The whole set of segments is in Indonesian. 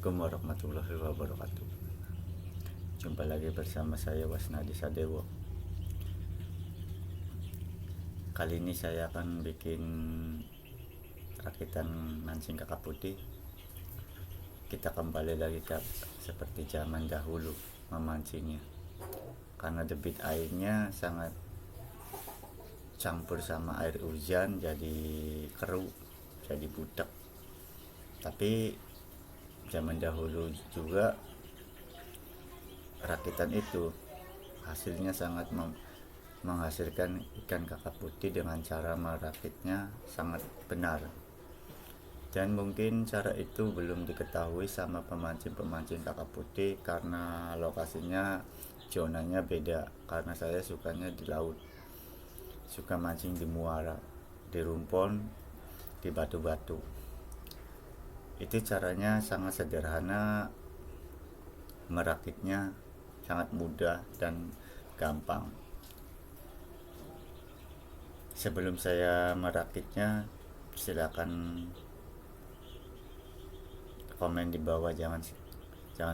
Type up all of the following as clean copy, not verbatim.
Assalamualaikum warahmatullahi wabarakatuh. Jumpa lagi bersama saya Wasnadi Sadewo. Kali ini saya akan bikin rakitan mancing kakap putih. Kita kembali lagi ke seperti zaman dahulu memancingnya, karena debit airnya sangat campur sama air hujan, jadi keruh, jadi butek. Tapi zaman dahulu juga rakitan itu hasilnya sangat menghasilkan ikan kakap putih dengan cara merakitnya sangat benar. Dan mungkin cara itu belum diketahui sama pemancing-pemancing kakap putih karena lokasinya, zonanya beda. Karena saya sukanya di laut, suka mancing di muara, di rumpon, di batu-batu. Itu caranya sangat sederhana, merakitnya sangat mudah dan gampang. Sebelum saya merakitnya, silakan komen di bawah, jangan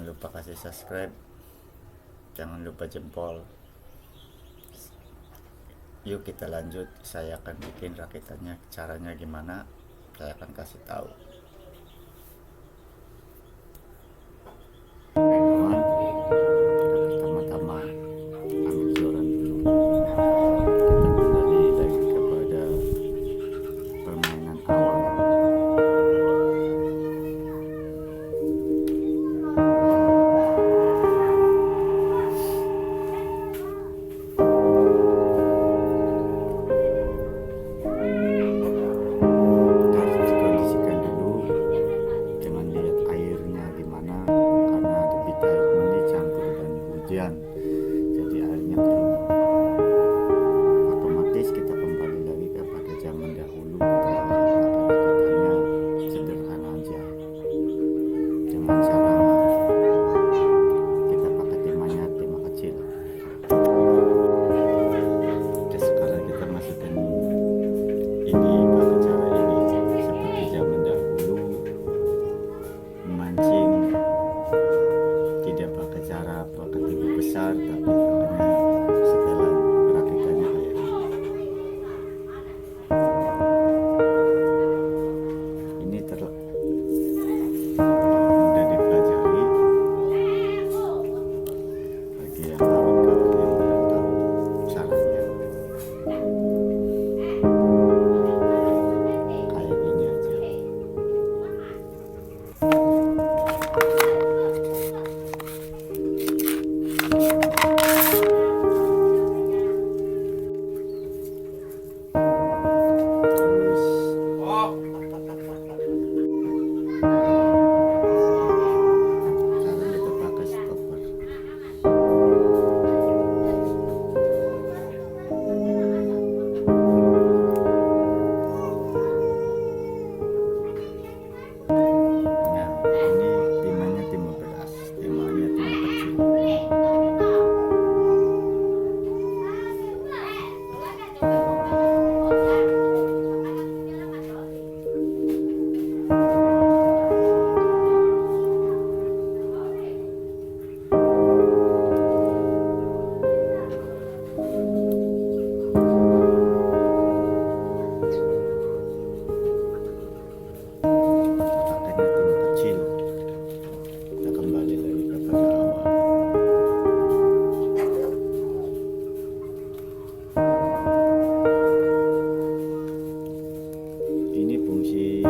lupa kasih subscribe, jangan lupa jempol. Yuk kita lanjut, saya akan bikin rakitannya, caranya gimana saya akan kasih tahu. Pertama-tama ambil joran dulu. Kita kembali lagi kepada permainan awal. Harus dikondisikan dulu, jangan lihat airnya gimana, karena debit air ini campur dengan hujan, jadi airnya keruh. Otomatis kita kembali lagi kepada zaman dahulu, kita rakitannya sederhana aja, dengan cara kita pakai timahnya timah kecil. Oke, sekarang kita masukkan ini pakai cara ini, seperti zaman dahulu memancing, tidak pakai cara pakai tibu besar, tapi hanya setelan rakitannya kayak ini mudah dipelajari bagi yang awam, kalau yang belum tahu caranya. Kayak gini aja. Terus sekarang kita pakai stopper. Nah, ini timahnya timah beras, timahnya timah kecil. Pakainya timah kecil. Kita kembali lagi kepada awal. Ini fungsi